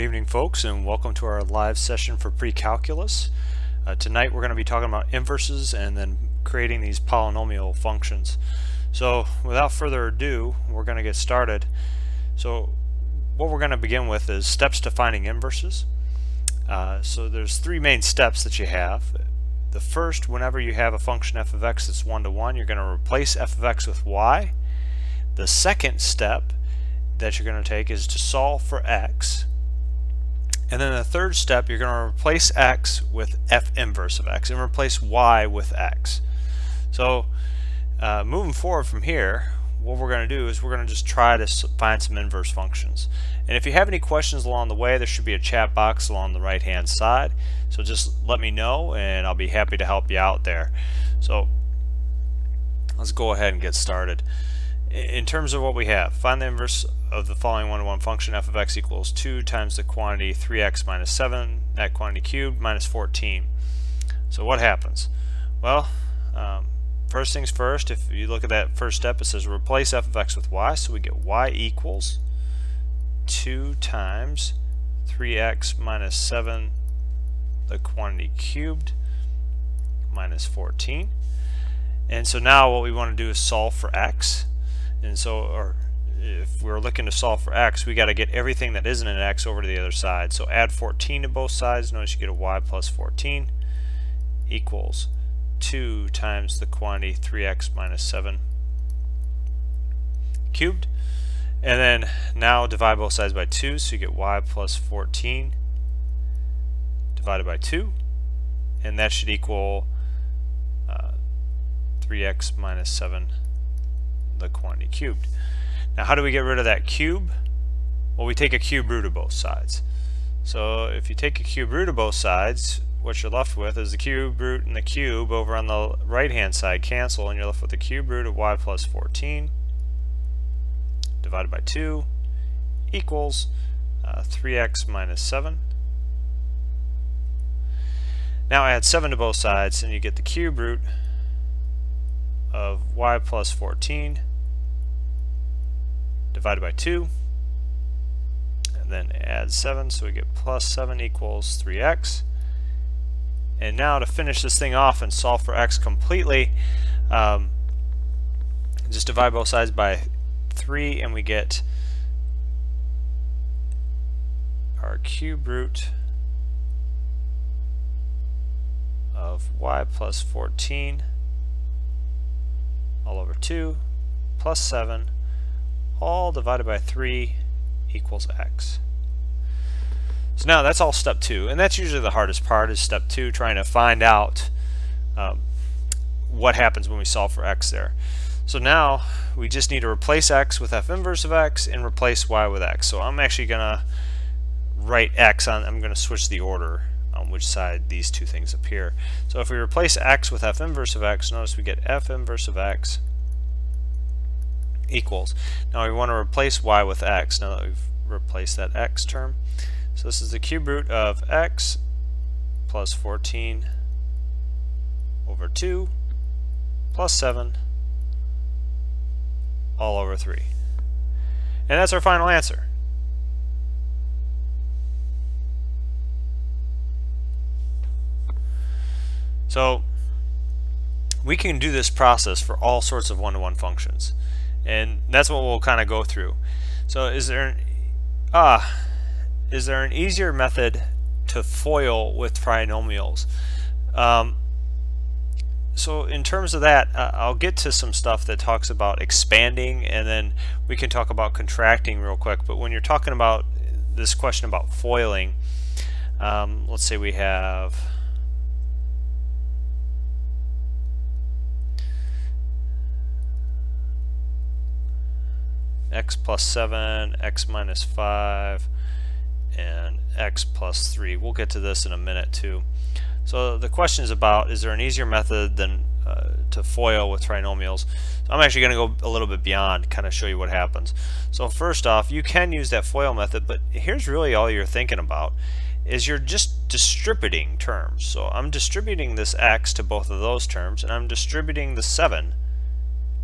Good evening, folks, and welcome to our live session for pre-calculus. Tonight we're going to be talking about inverses and then creating these polynomial functions. So without further ado, we're going to get started. So what we're going to begin with is steps to finding inverses. So there's three main steps that you have. The first, whenever you have a function f of x that's 1-to-1, you're going to replace f of x with y. The second step that you're going to take is to solve for x. And then the third step, you're going to replace x with f inverse of x and replace y with x. So moving forward from here, what we're going to do is we're going to just try to find some inverse functions. And if you have any questions along the way, there should be a chat box along the right hand side. So just let me know and I'll be happy to help you out there. So let's go ahead and get started. In terms of what we have, find the inverse of the following 1-to-1 function. F of x equals 2 times the quantity 3x minus 7, that quantity cubed, minus 14. So what happens? Well, first things first, if you look at that first step, it says replace f of x with y, so we get y equals 2 times 3x minus 7, the quantity cubed, minus 14. And so now what we want to do is solve for x. And so, if we're looking to solve for x, we got to get everything that isn't an x over to the other side. So add 14 to both sides. Notice you get a y plus 14 equals 2 times the quantity 3x minus 7 cubed. And then now divide both sides by 2, so you get y plus 14 divided by 2. And that should equal 3x minus 7 the quantity cubed. Now how do we get rid of that cube? Well, we take a cube root of both sides. So if you take a cube root of both sides, what you're left with is the cube root and the cube over on the right hand side cancel, and you're left with the cube root of y plus 14 divided by 2 equals 3x minus 7. Now add 7 to both sides and you get the cube root of y plus 14 divided by 2, and then add 7, so we get plus 7 equals 3x. And now to finish this thing off and solve for x completely, just divide both sides by 3 and we get our cube root of y plus 14 all over 2 plus 7 all divided by 3 equals x. So now that's all step 2, and that's usually the hardest part, is step 2, trying to find out what happens when we solve for x there. So now we just need to replace x with f inverse of x and replace y with x. So I'm actually going to write x on, I'm going to switch the order on which side these two things appear. So if we replace x with f inverse of x, notice we get f inverse of x equals. Now we want to replace y with x now that we've replaced that x term. So this is the cube root of x plus 14 over 2 plus 7 all over 3. And that's our final answer. So we can do this process for all sorts of one-to-one functions, and that's what we'll kind of go through. So is there an easier method to FOIL with trinomials? So in terms of that, I'll get to some stuff that talks about expanding, and then we can talk about contracting real quick. But when you're talking about this question about foiling, let's say we have x plus 7, x minus 5, and x plus 3. We'll get to this in a minute too. So the question is about, is there an easier method than to FOIL with trinomials? So I'm actually going to go a little bit beyond, kind of show you what happens. So first off, you can use that FOIL method, but here's really all you're thinking about, is you're just distributing terms. So I'm distributing this x to both of those terms, and I'm distributing the 7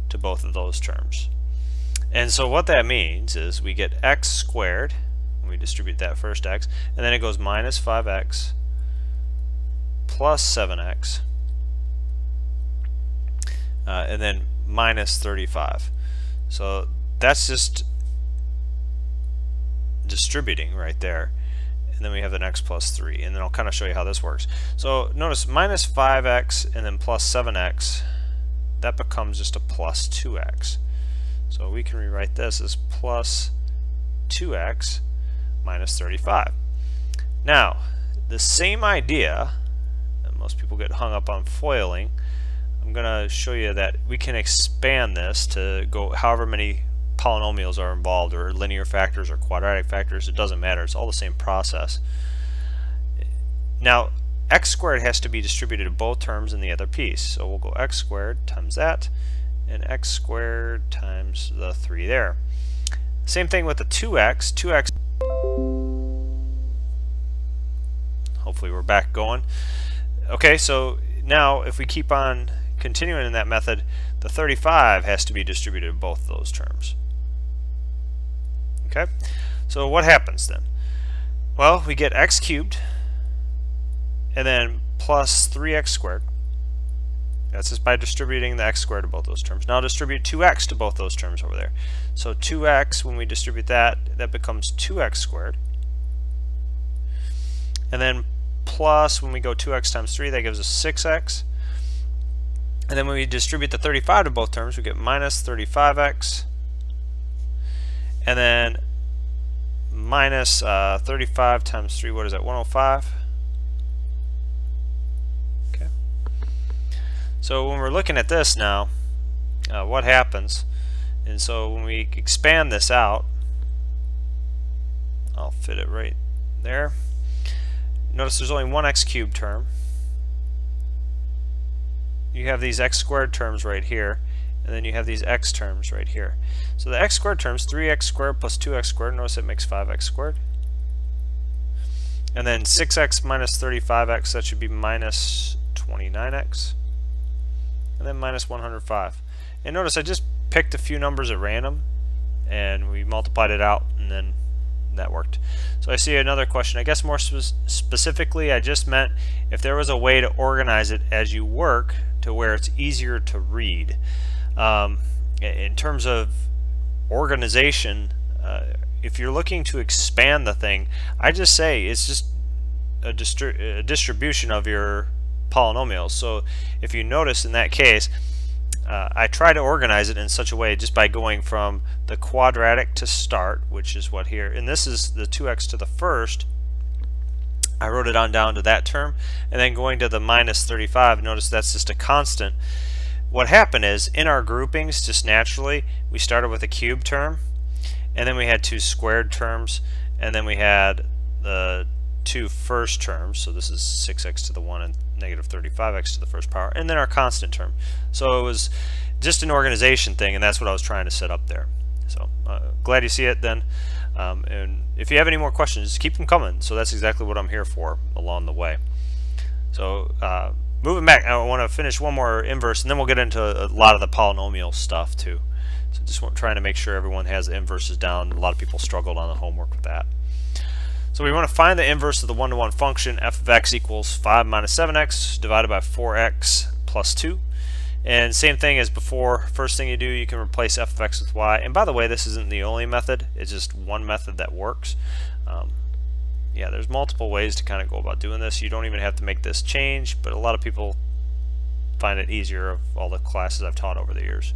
to both of those terms. And so what that means is we get x squared when we distribute that first x, and then it goes minus 5x plus 7x, and then minus 35. So that's just distributing right there. And then we have the x plus 3, and then I'll kind of show you how this works. So notice minus 5x and then plus 7x, that becomes just a plus 2x. So we can rewrite this as plus 2x minus 35. Now, the same idea, and most people get hung up on foiling, I'm going to show you that we can expand this to go however many polynomials are involved, or linear factors or quadratic factors. It doesn't matter, it's all the same process. Now x squared has to be distributed to both terms in the other piece, so we'll go x squared times that and x squared times the 3 there. Same thing with the 2x. Hopefully we're back going. Okay, so now if we keep on continuing in that method, the 35 has to be distributed in both those terms. Okay, so what happens then? Well, we get x cubed and then plus 3x squared. That's just by distributing the x squared to both those terms. Now distribute 2x to both those terms over there. So 2x, when we distribute that, that becomes 2x squared. And then plus, when we go 2x times 3, that gives us 6x. And then when we distribute the 35 to both terms, we get minus 35x. And then minus 35 times 3, what is that, 105? Okay. So when we're looking at this now, what happens? And so when we expand this out, I'll fit it right there. Notice there's only one x cubed term. You have these x squared terms right here, and then you have these x terms right here. So the x squared terms, 3x squared plus 2x squared, notice it makes 5x squared. And then 6x minus 35x, that should be minus 29x. And then minus 105. And notice I just picked a few numbers at random, and we multiplied it out, and then that worked. So I see another question. I guess more specifically, I just meant if there was a way to organize it as you work to where it's easier to read. In terms of organization, if you're looking to expand the thing, I just say it's just a distribution of your polynomials. So if you notice in that case, I try to organize it in such a way just by going from the quadratic to start, which is what here, and this is the 2x to the first. I wrote it on down to that term, and then going to the minus 35, notice that's just a constant. What happened is, in our groupings, just naturally, we started with a cube term, and then we had two squared terms, and then we had the two first terms, so this is 6x to the 1 and negative 35x to the first power, and then our constant term. So it was just an organization thing, and that's what I was trying to set up there. So glad you see it then. And if you have any more questions, just keep them coming. So that's exactly what I'm here for along the way. So moving back, I want to finish one more inverse, and then we'll get into a lot of the polynomial stuff too. So just trying to make sure everyone has the inverses down. A lot of people struggled on the homework with that. So we want to find the inverse of the one-to-one function f of x equals 5 minus 7x divided by 4x plus 2. And same thing as before, first thing you do, you can replace f of x with y. And by the way, this isn't the only method, it's just one method that works. Yeah, there's multiple ways to kind of go about doing this. You don't even have to make this change, but a lot of people find it easier of all the classes I've taught over the years.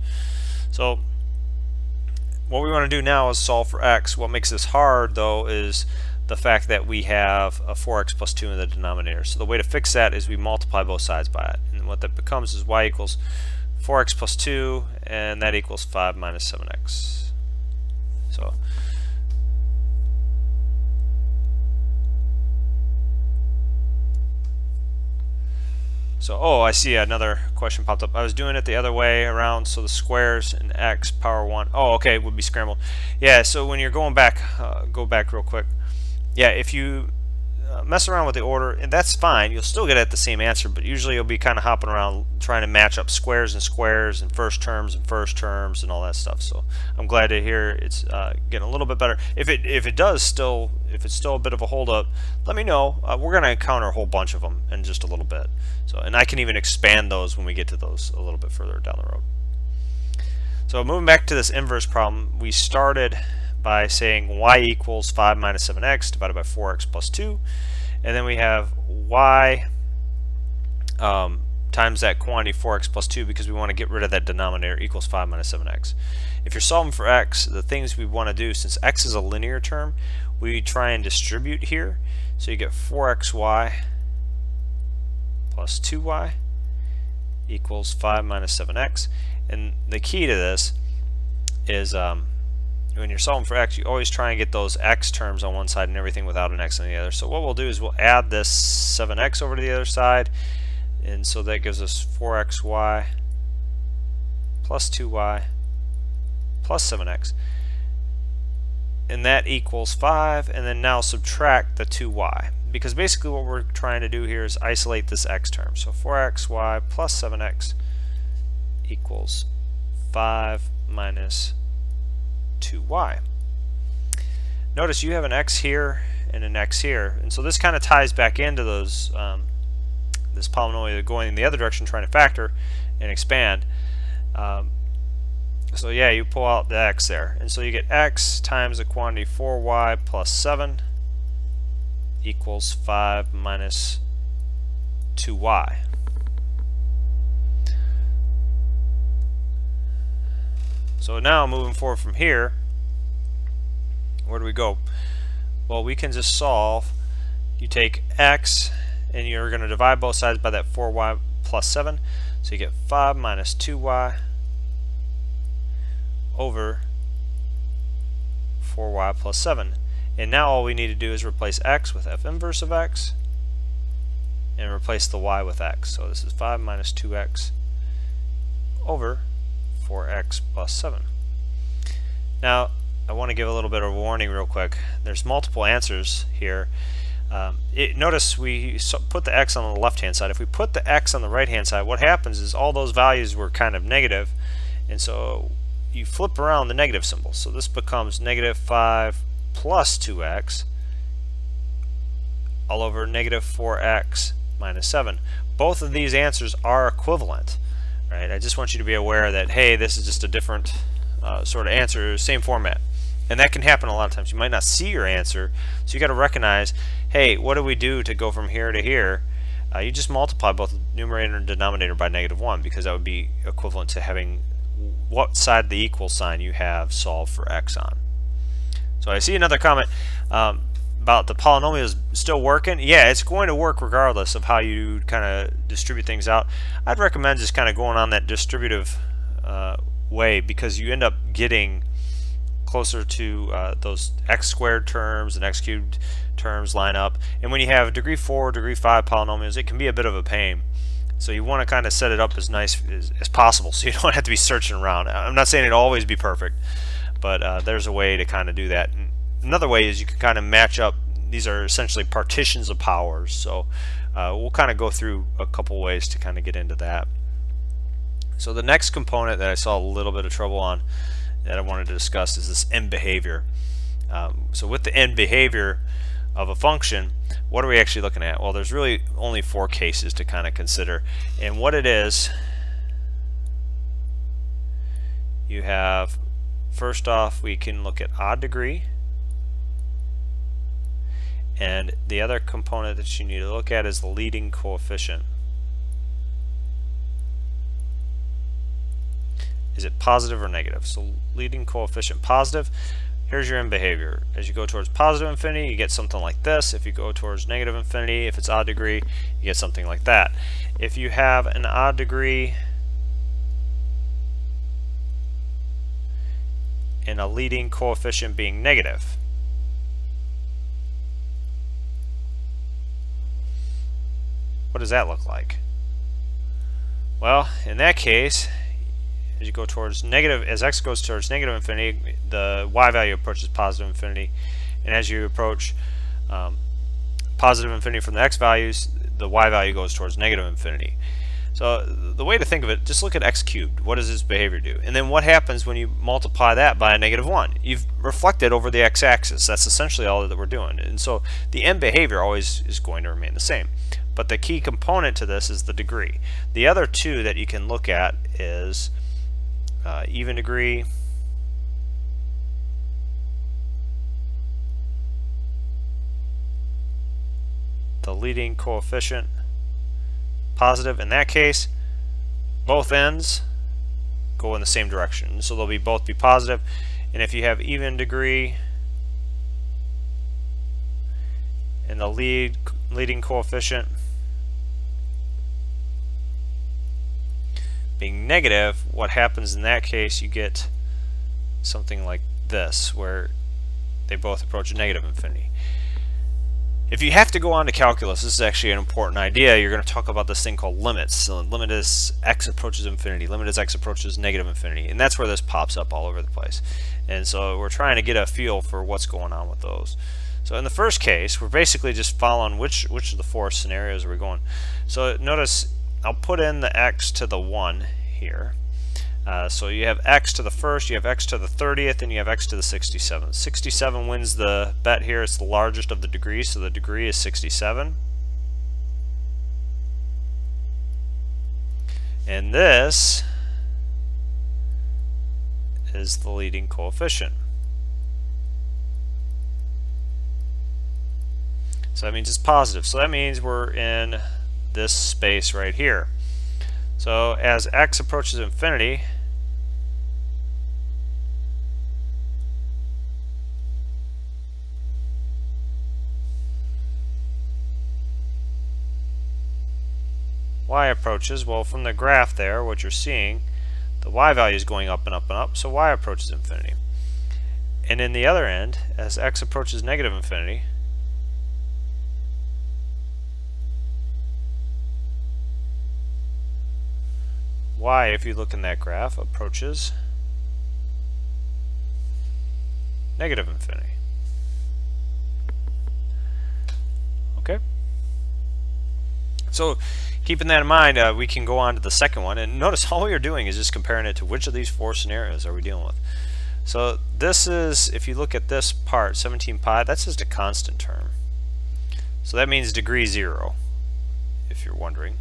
So what we want to do now is solve for x. What makes this hard though is the fact that we have a 4x plus 2 in the denominator. So the way to fix that is we multiply both sides by it. And what that becomes is y equals 4x plus 2, and that equals 5 minus 7x. So oh, I see another question popped up. I was doing it the other way around, so the squares and x power 1. Oh, okay, it would be scrambled. Yeah, so when you're going back, go back real quick. Yeah, if you mess around with the order, and that's fine. You'll still get at the same answer, but usually you'll be kind of hopping around trying to match up squares and squares and first terms and all that stuff. So I'm glad to hear it's getting a little bit better. If it's still a bit of a holdup, let me know. We're going to encounter a whole bunch of them in just a little bit. So, and I can even expand those when we get to those a little bit further down the road. So moving back to this inverse problem, we started by saying y equals 5 minus 7x divided by 4x plus 2, and then we have y times that quantity 4x plus 2 because we want to get rid of that denominator equals 5 minus 7x. If you're solving for x, the things we want to do, since x is a linear term, we try and distribute here. So you get 4xy plus 2y equals 5 minus 7x. And the key to this is when you're solving for x, you always try and get those x terms on one side and everything without an x on the other. So what we'll do is we'll add this 7x over to the other side, and so that gives us 4xy plus 2y plus 7x, and that equals 5, and then now subtract the 2y, because basically what we're trying to do here is isolate this x term. So 4xy plus 7x equals 5 minus 2y. Notice you have an x here and an x here, and so this kind of ties back into those this polynomial going in the other direction, trying to factor and expand. So yeah, you pull out the x there, and so you get x times the quantity 4y plus 7 equals 5 minus 2y. So now moving forward from here, where do we go? Well, we can just solve. You take x and you're going to divide both sides by that 4y plus 7, so you get 5 minus 2y over 4y plus 7. And now all we need to do is replace x with f inverse of x and replace the y with x. So this is 5 minus 2x over 4x plus 7. Now I want to give a little bit of a warning real quick. There's multiple answers here. Notice we put the x on the left hand side. If we put the x on the right hand side, what happens is all those values were kind of negative, and so you flip around the negative symbol. So this becomes negative 5 plus 2x all over negative 4x minus 7. Both of these answers are equivalent. Right? I just want you to be aware that, hey, this is just a different sort of answer, same format. And that can happen a lot of times. You might not see your answer, so you got to recognize, hey, what do we do to go from here to here? You just multiply both numerator and denominator by -1, because that would be equivalent to having what side of the equal sign you have solved for x on. So I see another comment about the polynomial is still working. Yeah, it's going to work regardless of how you kind of distribute things out. I'd recommend just kind of going on that distributive way, because you end up getting closer to those x squared terms and x cubed terms line up. And when you have degree 4, degree 5 polynomials, it can be a bit of a pain. So you want to kind of set it up as nice as possible, so you don't have to be searching around. I'm not saying it'll always be perfect, but there's a way to kind of do that. And another way is you can kind of match up. These are essentially partitions of powers, so we'll kind of go through a couple ways to kind of get into that. So the next component that I saw a little bit of trouble on that I wanted to discuss is this end behavior. So with the end behavior of a function, what are we actually looking at? Well, there's really only 4 cases to kind of consider, and what it is, you have, first off, we can look at odd degree, and the other component that you need to look at is the leading coefficient. Is it positive or negative? So leading coefficient positive. Here's your end behavior. As you go towards positive infinity, you get something like this. If you go towards negative infinity, if it's odd degree, you get something like that. If you have an odd degree and a leading coefficient being negative, what does that look like? Well, in that case, as you go towards negative, as x goes towards negative infinity, the y value approaches positive infinity, and as you approach positive infinity from the x values, the y value goes towards negative infinity. So the way to think of it, just look at x cubed. What does this behavior do? And then what happens when you multiply that by a -1? You've reflected over the x-axis. That's essentially all that we're doing. And so the end behavior always is going to remain the same. But the key component to this is the degree. The other two that you can look at is even degree the leading coefficient positive. In that case, both ends go in the same direction, so they'll both be positive. And if you have even degree and the leading coefficient being negative, what happens in that case, you get something like this, where they both approach negative infinity. If you have to go on to calculus, this is actually an important idea. You're going to talk about this thing called limits. So limit as x approaches infinity, limit as x approaches negative infinity, and that's where this pops up all over the place. And so we're trying to get a feel for what's going on with those. So in the first case, we're basically just following which of the four scenarios we're going. So notice I'll put in the x to the 1 here. So you have x to the first, you have x to the 30th, and you have x to the 67th. 67 wins the bet here. It's the largest of the degrees, so the degree is 67. And this is the leading coefficient. So that means it's positive. So that means we're in this space right here. So as x approaches infinity, y approaches, well, from the graph there, what you're seeing, the y value is going up and up and up, so y approaches infinity. And in the other end, as x approaches negative infinity, y, if you look in that graph, approaches negative infinity. Okay? So keeping that in mind, we can go on to the second one, and notice all we are doing is just comparing it to which of these four scenarios are we dealing with. So this is, if you look at this part, 17 pi, that's just a constant term. So that means degree 0, if you're wondering.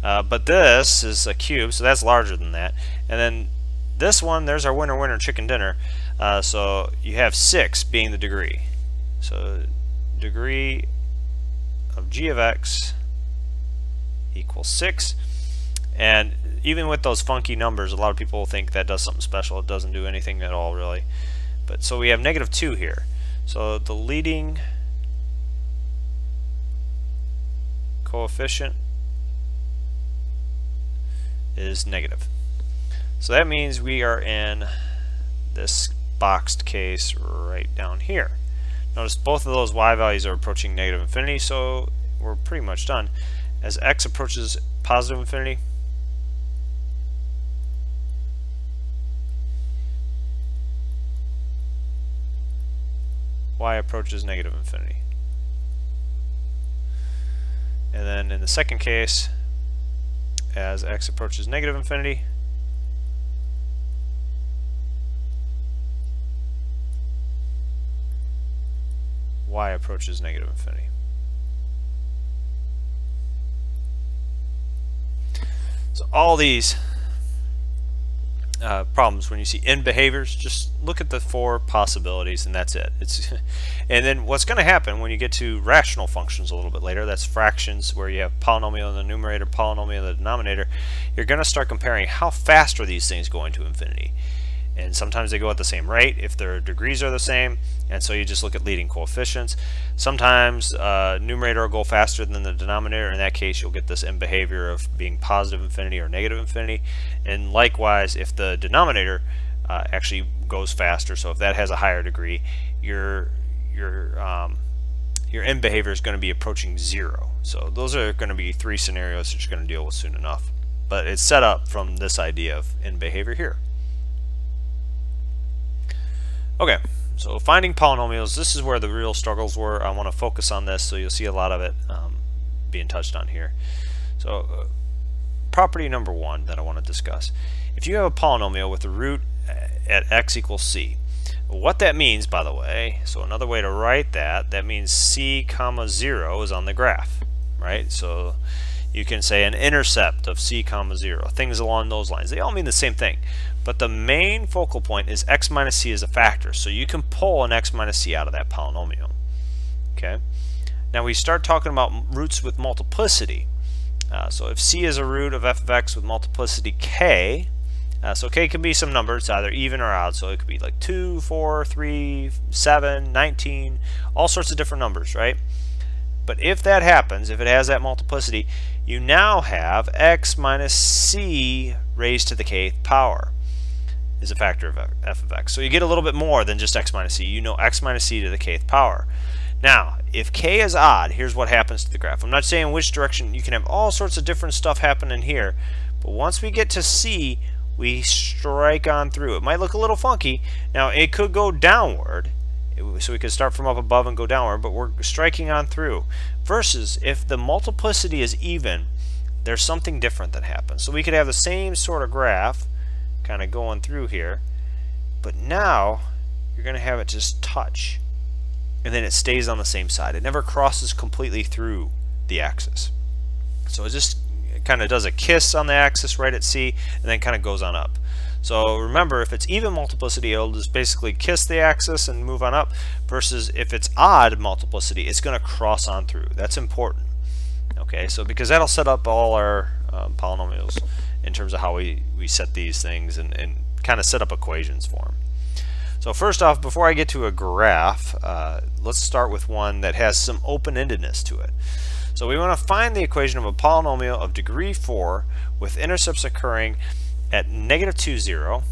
But this is a cube, so that's larger than that. And then this one, there's our winner chicken dinner. So you have 6 being the degree. So degree of g of x equals 6. And even with those funky numbers, a lot of people think that does something special. It doesn't do anything at all, really. But so we have -2 here. So the leading coefficient is negative. So that means we are in this boxed case right down here. Notice both of those y values are approaching negative infinity, so we're pretty much done. As x approaches positive infinity, y approaches negative infinity. And then in the second case, as x approaches negative infinity, y approaches negative infinity. So all these problems, when you see end behaviors, just look at the 4 possibilities and that's it. And then what's going to happen when you get to rational functions a little bit later, that's fractions where you have polynomial in the numerator, polynomial in the denominator, you're going to start comparing how fast are these things going to infinity. And sometimes they go at the same rate if their degrees are the same, and so you just look at leading coefficients. Sometimes numerator will go faster than the denominator. In that case, you'll get this end behavior of being positive infinity or negative infinity. And likewise, if the denominator actually goes faster, so if that has a higher degree, your end behavior is going to be approaching 0. So those are going to be 3 scenarios that you're going to deal with soon enough. But it's set up from this idea of end behavior here. Okay, So finding polynomials, this is where the real struggles were. I want to focus on this, so you'll see a lot of it being touched on here. So property number one that I want to discuss. If you have a polynomial with a root at x equals c, what that means, by the way, so another way to write that means c comma 0 is on the graph, right? So you can say an intercept of c comma 0, things along those lines. They all mean the same thing. But the main focal point is x minus c is a factor, so you can pull an x minus c out of that polynomial. Okay. Now we start talking about roots with multiplicity. So if c is a root of f of x with multiplicity k, so k can be some number, it's either even or odd, so it could be like 2, 4, 3, 7, 19, all sorts of different numbers, right? But if that happens, if it has that multiplicity, you now have x minus c raised to the kth power is a factor of f of x. So you get a little bit more than just x minus c. You know x minus c to the kth power. Now, if k is odd, here's what happens to the graph. I'm not saying which direction. You can have all sorts of different stuff happening here. But once we get to c, we strike on through. It might look a little funky. Now, it could go downward. So we could start from up above and go downward, but we're striking on through. Versus, if the multiplicity is even, there's something different that happens. So we could have the same sort of graph kind of going through here, but now you're going to have it just touch, and then it stays on the same side. It never crosses completely through the axis. So it just kind of does a kiss on the axis right at C, and then kind of goes on up. So remember, if it's even multiplicity, it'll just basically kiss the axis and move on up, versus if it's odd multiplicity, it's going to cross on through. That's important. Okay, so because that'll set up all our polynomials in terms of how we set these things and kind of set up equations for them. So first off, before I get to a graph, let's start with one that has some open-endedness to it. So we want to find the equation of a polynomial of degree 4 with intercepts occurring at -2, 0,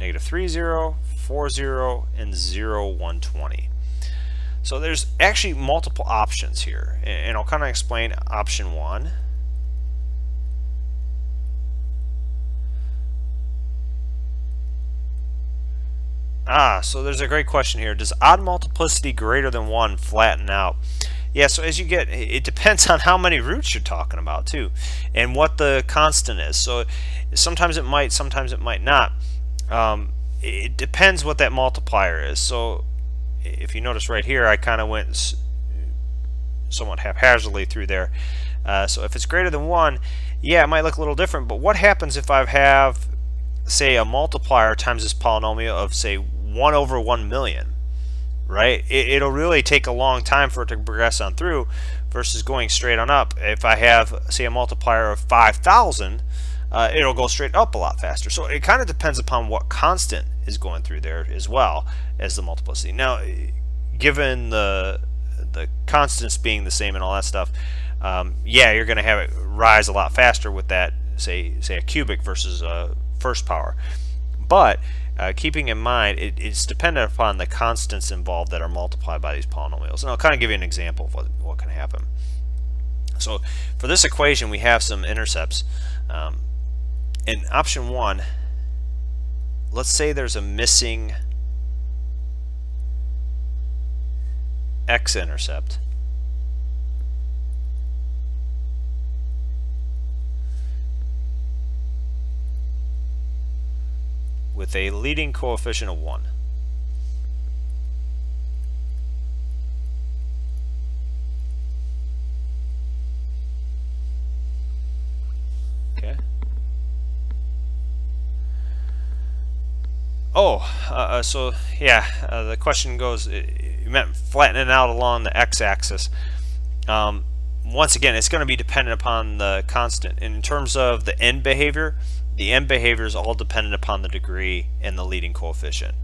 -3, 0, 4, 0, and 0, 120. So there's actually multiple options here, and I'll kind of explain option 1. So there's a great question here. Does odd multiplicity greater than 1 flatten out? Yeah, so as you get, it depends on how many roots you're talking about too, and what the constant is. So sometimes it might, sometimes it might not. It depends what that multiplier is. So if you notice right here, I kind of went somewhat haphazardly through there. So if it's greater than 1, yeah, it might look a little different. But what happens if I have, say, a multiplier times this polynomial of, say, 1 over 1 million? Right? It'll really take a long time for it to progress on through versus going straight on up. If I have, say, a multiplier of 5,000, it'll go straight up a lot faster. So it kind of depends upon what constant is going through there as well as the multiplicity. Now, given the constants being the same and all that stuff, yeah, you're going to have it rise a lot faster with that, say a cubic versus a first power. But keeping in mind, it's dependent upon the constants involved that are multiplied by these polynomials. And I'll kind of give you an example of what can happen. So for this equation, we have some intercepts. In option 1, let's say there's a missing x-intercept. With a leading coefficient of 1. Okay. So yeah, the question goes, you meant flattening out along the x-axis. Once again, it's going to be dependent upon the constant. And in terms of the end behavior, the end behavior is all dependent upon the degree and the leading coefficient.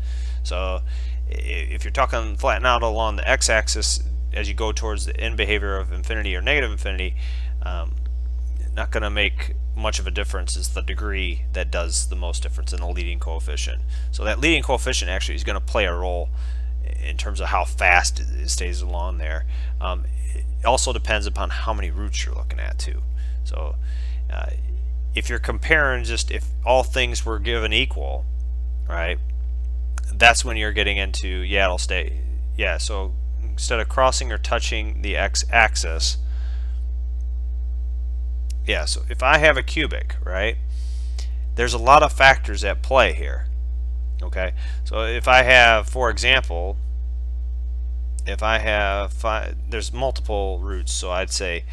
So if you're talking flatten out along the x-axis as you go towards the end behavior of infinity or negative infinity, not going to make much of a difference. Is the degree that does the most difference in the leading coefficient. So that leading coefficient actually is going to play a role in terms of how fast it stays along there. It also depends upon how many roots you're looking at too. So if you're comparing just if all things were given equal, right, that's when you're getting into, yeah, it'll stay. Yeah, so instead of crossing or touching the x-axis, yeah, so if I have a cubic, right, there's a lot of factors at play here. Okay, so if I have, for example, if I have there's multiple roots, so I'd say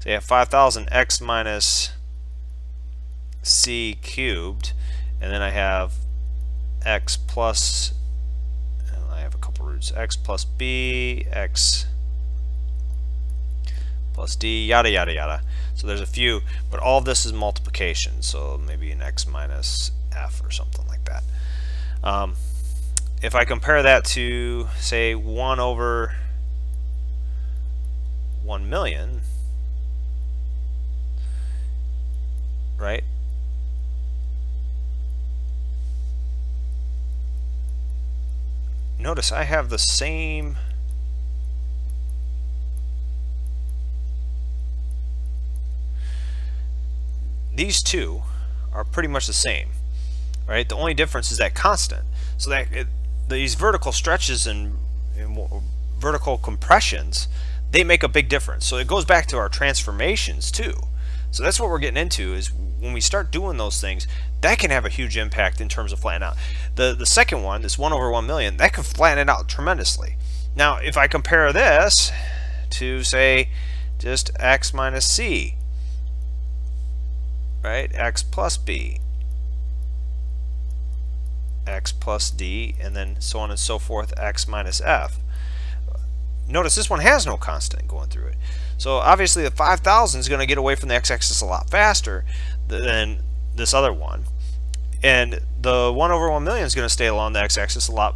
I have 5,000 x minus c cubed, and then I have x plus, and I have a couple roots, x plus b, x plus d, yada yada yada. So there's a few, but all of this is multiplication, so maybe an x minus f or something like that. If I compare that to, say, 1 over 1 million, right? Notice I have the same these two are pretty much the same, right? The only difference is that constant. So that these vertical stretches and vertical compressions, they make a big difference. So it goes back to our transformations too. So that's what we're getting into, is when we start doing those things, that can have a huge impact in terms of flattening out. The second one, this 1 over 1 million, that can flatten it out tremendously. Now, if I compare this to, say, just x minus c, right, x plus b, x plus d, and then so on and so forth, x minus f. Notice this one has no constant going through it. So obviously the 5,000 is going to get away from the x-axis a lot faster than this other one. And the 1 over 1 million is going to stay along the x-axis a lot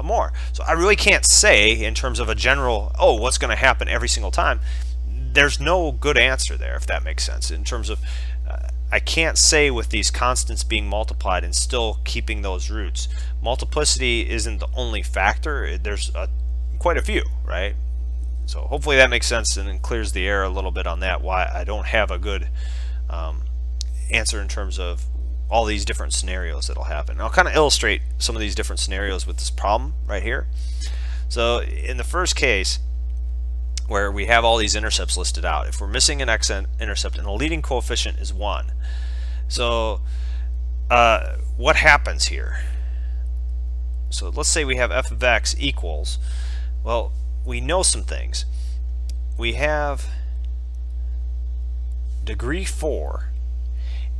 more. So I really can't say in terms of a general, oh, what's going to happen every single time. There's no good answer there, if that makes sense, in terms of I can't say with these constants being multiplied and still keeping those roots. Multiplicity isn't the only factor. There's quite a few, right? So hopefully that makes sense and clears the air a little bit on that, why I don't have a good answer in terms of all these different scenarios that'll happen. And I'll kind of illustrate some of these different scenarios with this problem right here. So in the first case, where we have all these intercepts listed out, if we're missing an x-intercept and the leading coefficient is 1, so what happens here? So let's say we have f of x equals, well, we know some things. We have degree 4,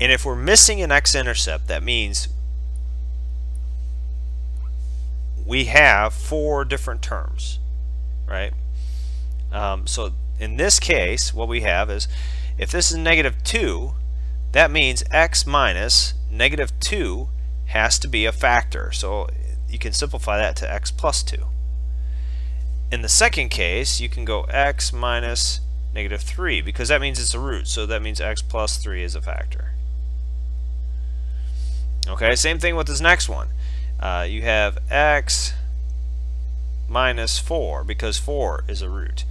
and if we're missing an x-intercept, that means we have 4 different terms, right? So in this case, what we have is, if this is -2, that means x minus -2 has to be a factor. So you can simplify that to x plus 2. In the second case, you can go x minus -3, because that means it's a root. So that means x plus 3 is a factor. Okay, same thing with this next one. You have x minus 4, because 4 is a root.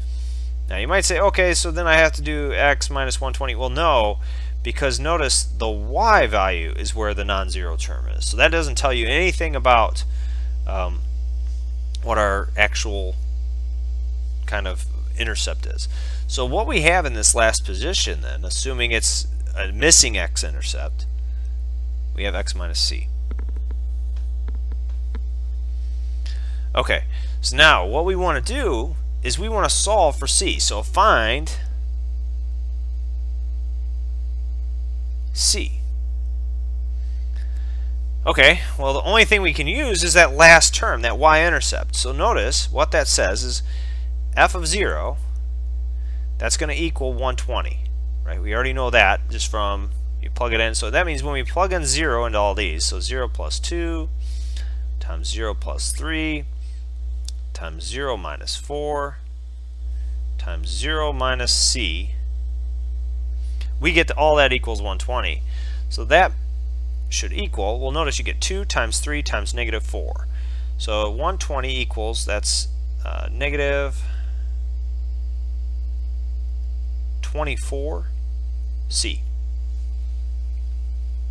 Now you might say, okay, so then I have to do x minus 120. Well, no, because notice the y value is where the non-zero term is. So that doesn't tell you anything about what our actual kind of intercept is. So what we have in this last position then, assuming it's a missing x-intercept, we have x minus c. Okay, so now what we want to do is we want to solve for c. So find c. Okay, well, the only thing we can use is that last term, that y-intercept. So notice what that says is f of 0, that's going to equal 120, right? We already know that just from, you plug it in. So that means when we plug in 0 into all these, so 0 plus 2 times 0 plus 3 times 0 minus 4 times 0 minus c, we get to all that equals 120. So that should equal, well, notice you get 2 times 3 times -4. So 120 equals, that's negative 24c.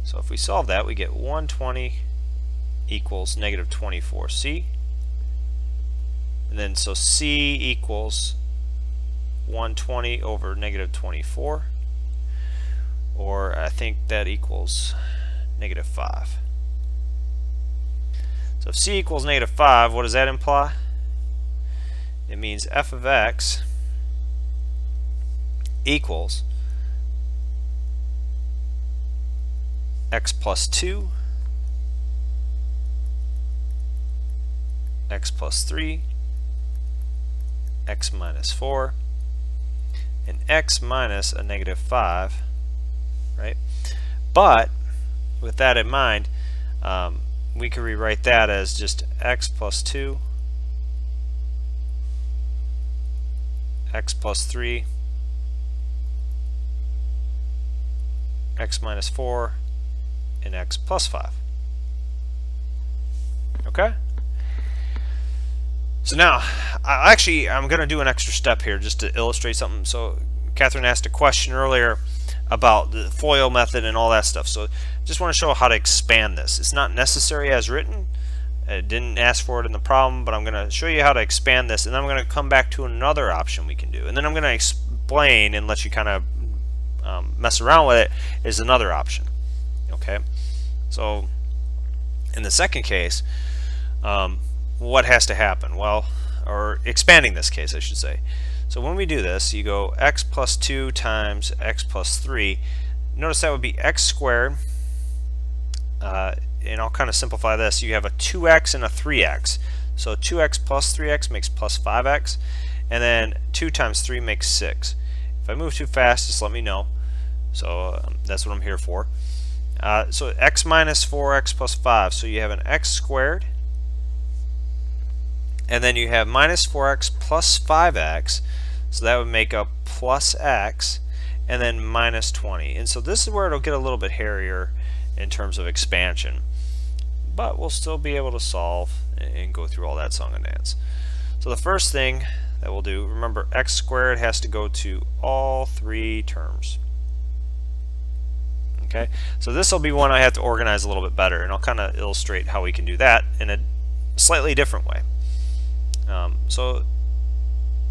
So if we solve that, we get 120 equals negative 24c. And then so c equals 120 over negative 24. Or I think that equals negative 5. So if c equals negative 5, what does that imply? It means f of x equals x plus 2, x plus 3, x minus 4, and x minus a negative 5, right? But with that in mind, we could rewrite that as just x plus 2, x plus 3, x minus 4, and x plus 5. Okay? So now, I'm going to do an extra step here just to illustrate something. So Catherine asked a question earlier about the FOIL method and all that stuff. So just want to show how to expand this. It's not necessary as written. It didn't ask for it in the problem, but I'm going to show you how to expand this, and then I'm going to come back to another option we can do. And then I'm going to explain and let you kind of mess around with it is another option. Okay? So in the second case, what has to happen? Well, or expanding this case, I should say. So when we do this, you go x plus 2 times x plus 3. Notice that would be x squared. And I'll kind of simplify this. You have a 2x and a 3x. So 2x plus 3x makes plus 5x. And then 2 times 3 makes 6. If I move too fast, just let me know. So that's what I'm here for. So x minus 4x plus 5. So you have an x squared. And then you have minus 4x plus 5x. So that would make up plus x. And then minus 20. And so this is where it'll get a little bit hairier in terms of expansion. But we'll still be able to solve and go through all that song and dance. So the first thing that we'll do, remember x squared has to go to all three terms. Okay, so this will be one I have to organize a little bit better, and I'll kind of illustrate how we can do that in a slightly different way. So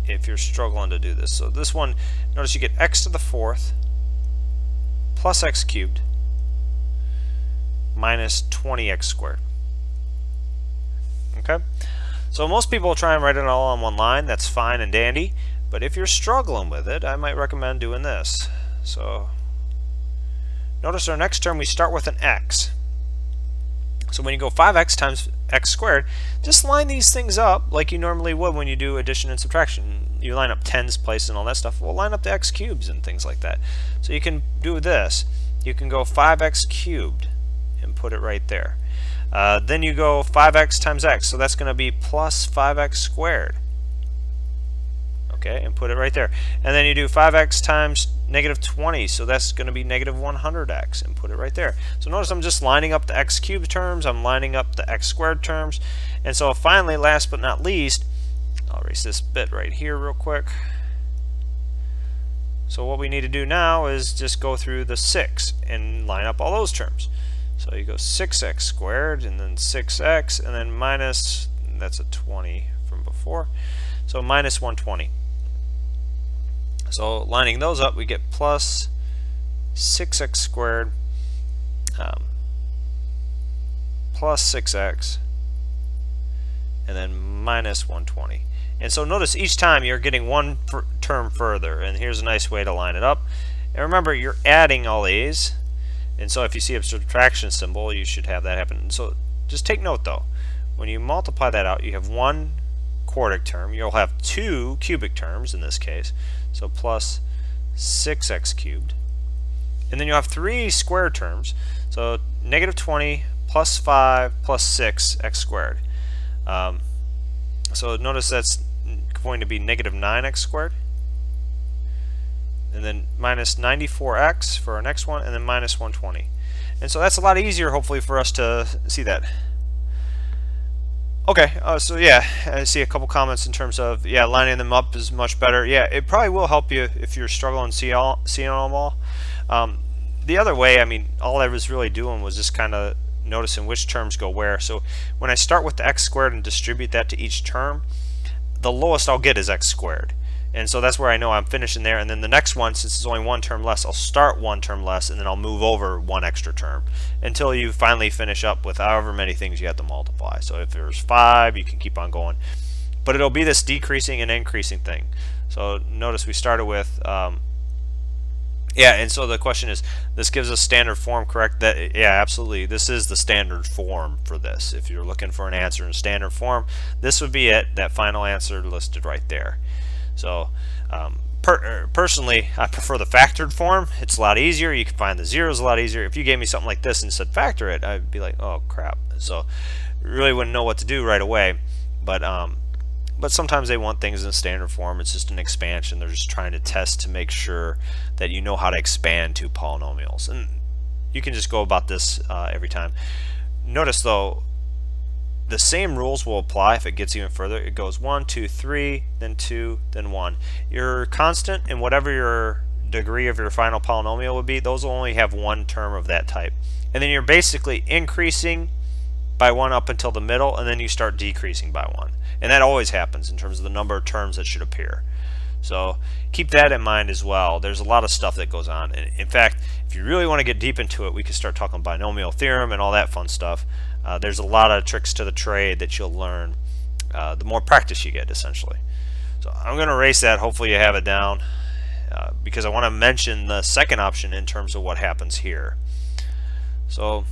if you're struggling to do this, so this one, notice you get x to the 4th plus x cubed minus 20x squared. Okay, so most people will try and write it all on one line. That's fine and dandy, but if you're struggling with it, I might recommend doing this. So notice our next term we start with an x. So when you go 5x times x squared, just line these things up like you normally would when you do addition and subtraction. You line up tens, places, and all that stuff. We'll line up the x cubes and things like that. So you can do this. You can go 5x cubed and put it right there. Then you go 5x times x, so that's going to be plus 5x squared. Okay, and put it right there. And then you do 5x times negative 20, so that's going to be negative 100x, and put it right there. So notice I'm just lining up the x cubed terms, I'm lining up the x squared terms, and so finally, last but not least, I'll erase this bit right here real quick. So what we need to do now is just go through the 6 and line up all those terms. So you go 6x squared, and then 6x, and then minus, that's a 20 from before, so minus 120. So lining those up, we get plus 6x squared plus 6x, and then minus 120. And so notice each time you're getting one term further, and here's a nice way to line it up. And remember, you're adding all these, and so if you see a subtraction symbol, you should have that happen. So just take note though, when you multiply that out, you have one quartic term, you'll have two cubic terms in this case, so plus 6x cubed, and then you'll have three square terms, so negative 20 plus 5 plus 6x squared. So notice that's going to be negative 9x squared, and then minus 94x for our next one, and then minus 120. And so that's a lot easier hopefully for us to see that. Okay, so yeah, I see a couple comments in terms of, yeah, lining them up is much better. Yeah, it probably will help you if you're struggling seeing them all. The other way, I mean, all I was really doing was just kind of noticing which terms go where. So when I start with the x squared and distribute that to each term, the lowest I'll get is x squared. And so that's where I know I'm finishing there. And then the next one, since it's only one term less, I'll start one term less, and then I'll move over one extra term until you finally finish up with however many things you have to multiply. So if there's 5, you can keep on going. But it'll be this decreasing and increasing thing. So notice we started with, and so the question is, this gives us standard form, correct? That, yeah, absolutely. This is the standard form for this. If you're looking for an answer in standard form, this would be it, that final answer listed right there. So personally, I prefer the factored form. It's a lot easier. You can find the zeros a lot easier. If you gave me something like this and said factor it, I'd be like, oh crap. So really wouldn't know what to do right away. But sometimes they want things in standard form. It's just an expansion. They're just trying to test to make sure that you know how to expand two polynomials. And you can just go about this every time. Notice though, the same rules will apply if it gets even further. It goes 1, 2, 3, then 2, then 1. Your constant and whatever your degree of your final polynomial would be, those will only have one term of that type. And then you're basically increasing by 1 up until the middle, and then you start decreasing by 1. And that always happens in terms of the number of terms that should appear. So keep that in mind as well. There's a lot of stuff that goes on. And in fact, if you really want to get deep into it, we could start talking binomial theorem and all that fun stuff. There's a lot of tricks to the trade that you'll learn the more practice you get, essentially. So I'm going to erase that. Hopefully you have it down because I want to mention the second option in terms of what happens here. So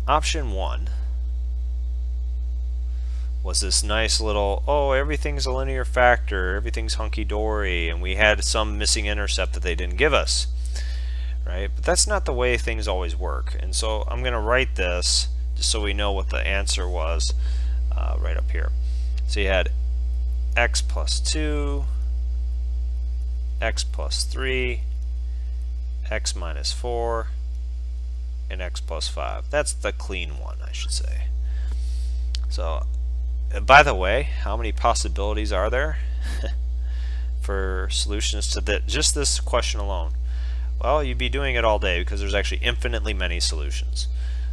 option 1 was this nice little, oh, everything's a linear factor, everything's hunky-dory, and we had some missing intercept that they didn't give us, right? But that's not the way things always work. And so I'm going to write this just so we know what the answer was right up here. So you had x plus 2, x plus 3, x minus 4, and x plus 5. That's the clean one, I should say. So by the way, how many possibilities are there for solutions to just this question alone? Well, you'd be doing it all day because there's actually infinitely many solutions.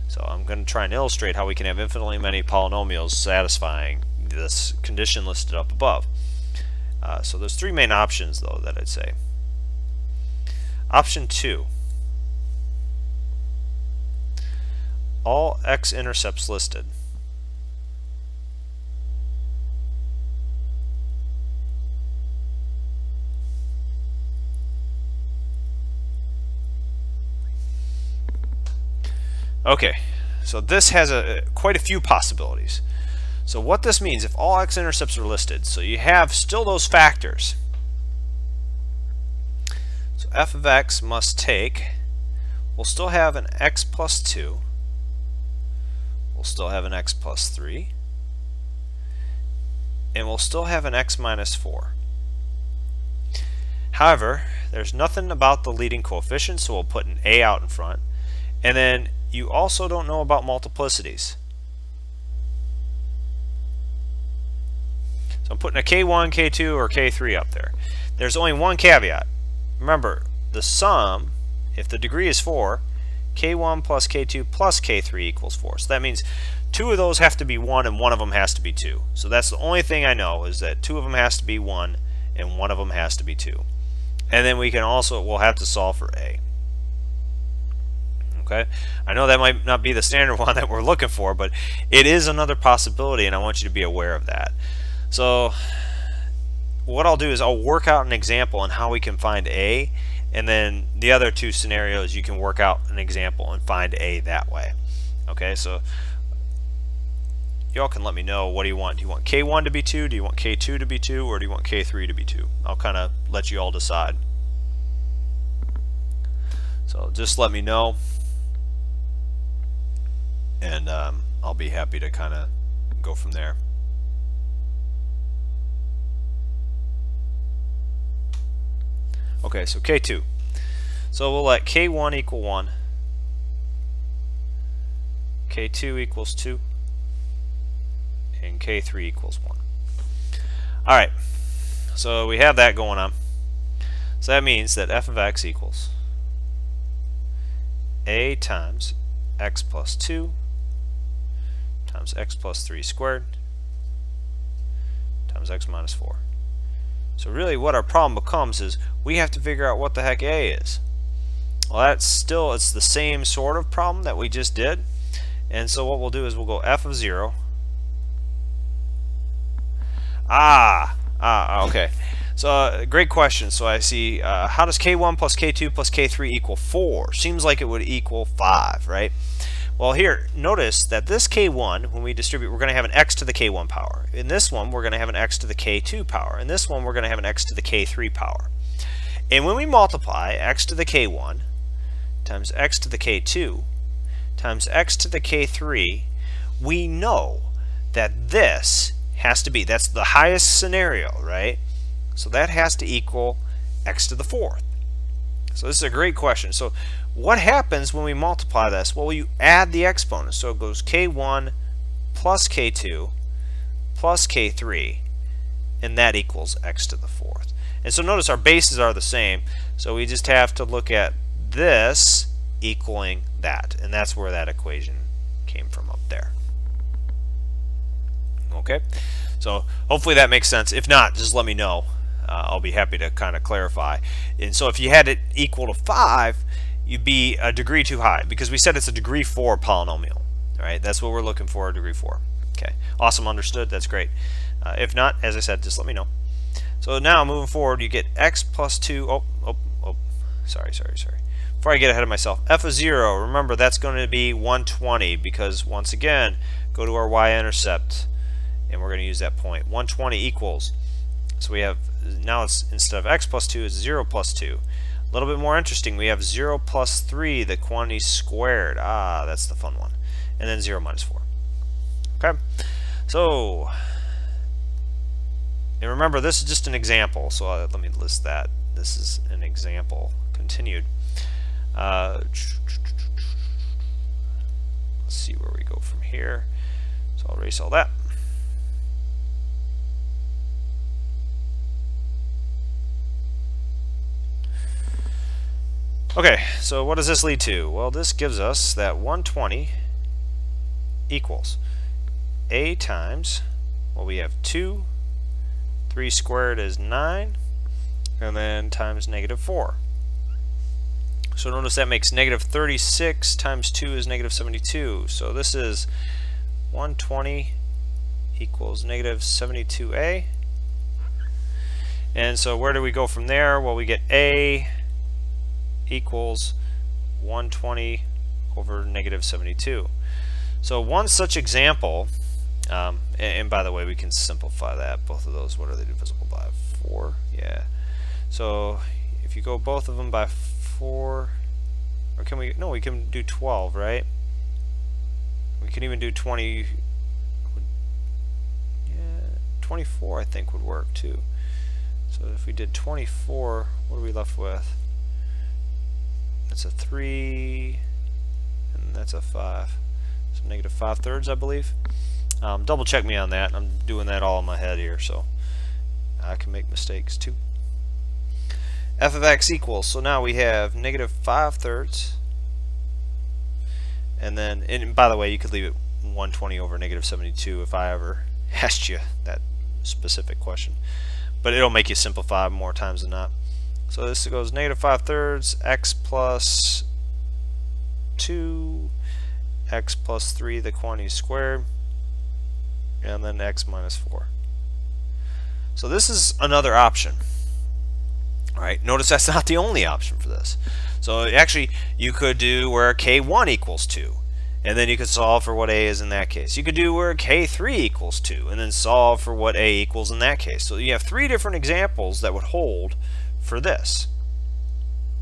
So I'm going to try and illustrate how we can have infinitely many polynomials satisfying this condition listed up above. So there's 3 main options though that I'd say. Option 2. All x-intercepts listed. Okay, so this has quite a few possibilities. So what this means, if all x-intercepts are listed, so you have still those factors. So f of x must take, we'll still have an x plus 2, we'll still have an x plus 3, and we'll still have an x minus 4. However, there's nothing about the leading coefficient, so we'll put an a out in front. And then you also don't know about multiplicities. So I'm putting a K1, K2, or K3 up there. There's only one caveat. Remember, the sum, if the degree is 4, K1 plus K2 plus K3 equals 4. So that means 2 of those have to be 1 and 1 of them has to be 2. So that's the only thing I know, is that 2 of them has to be 1 and 1 of them has to be 2. And then we can also, we'll have to solve for A. Okay, I know that might not be the standard one that we're looking for, but it is another possibility, and I want you to be aware of that. So what I'll do is I'll work out an example on how we can find A, and then the other 2 scenarios you can work out an example and find A that way. Okay, so y'all can let me know, what do you want? Do you want K1 to be 2, do you want K2 to be 2, or do you want K3 to be 2? I'll kind of let you all decide. So just let me know, and I'll be happy to kind of go from there. Okay, so K2. So we'll let K1 equal 1, K2 equals 2, and K3 equals 1. Alright, so we have that going on. So that means that f of x equals a times x plus 2 times x plus 3 squared times x minus 4. So really what our problem becomes is we have to figure out what the heck a is. Well, it's the same sort of problem that we just did. And so what we'll do is we'll go f of 0. Okay. So great question. So I see how does k1 plus k2 plus k3 equal 4? Seems like it would equal 5, right? Well, here, notice that this k1, when we distribute, we're going to have an x to the k1 power. In this one, we're going to have an x to the k2 power. In this one, we're going to have an x to the k3 power. And when we multiply x to the k1 times x to the k2 times x to the k3, we know that this has to be, that's the highest scenario, right? So that has to equal x to the 4th. So this is a great question. So what happens when we multiply this? Well, you add the exponents. So it goes k1 plus k2 plus k3, and that equals x to the 4th. And so notice our bases are the same. So we just have to look at this equaling that. And that's where that equation came from up there. Okay? So hopefully that makes sense. If not, just let me know. I'll be happy to kind of clarify. And so if you had it equal to 5, you'd be a degree too high, because we said it's a degree 4 polynomial. All right, that's what we're looking for, a degree 4. Okay, awesome, understood. That's great. If not, as I said, just let me know. So now moving forward, you get x plus 2. Sorry. Before I get ahead of myself, f of 0. Remember, that's going to be 120, because once again, go to our y-intercept, and we're going to use that point. 120 equals. So we have, now it's, instead of x plus 2, it's 0 plus 2. A little bit more interesting, we have 0 plus 3, the quantity squared. That's the fun one. And then 0 minus 4. Okay, so, and remember, this is just an example, so let me list that. This is an example, continued. Let's see where we go from here. So I'll erase all that. Okay, so what does this lead to? Well, this gives us that 120 equals a times, well, we have 2, 3 squared is 9, and then times negative 4. So notice that makes negative 36 times 2 is negative 72. So this is 120 equals negative 72a. And so where do we go from there? Well, we get a equals 120 over negative 72. So one such example, and by the way, we can simplify that. Both of those, what are they divisible by? 4? Yeah. So if you go both of them by 4, or can we, no, we can do 12, right? We can even do 20, yeah, 24 I think would work too. So if we did 24, what are we left with? That's a 3, and that's a 5. So negative 5/3, I believe. Double check me on that. I'm doing that all in my head here, so I can make mistakes too. F of x equals, so now we have negative 5/3, and then, and by the way, you could leave it 120 over negative 72 if I ever asked you that specific question, but it'll make you simplify more times than not. So this goes negative 5/3, x plus 2, x plus 3, the quantity squared, and then x minus 4. So this is another option. Alright, notice that's not the only option for this. So actually, you could do where k1 equals 2, and then you could solve for what a is in that case. You could do where k3 equals 2, and then solve for what a equals in that case. So you have 3 different examples that would hold for this.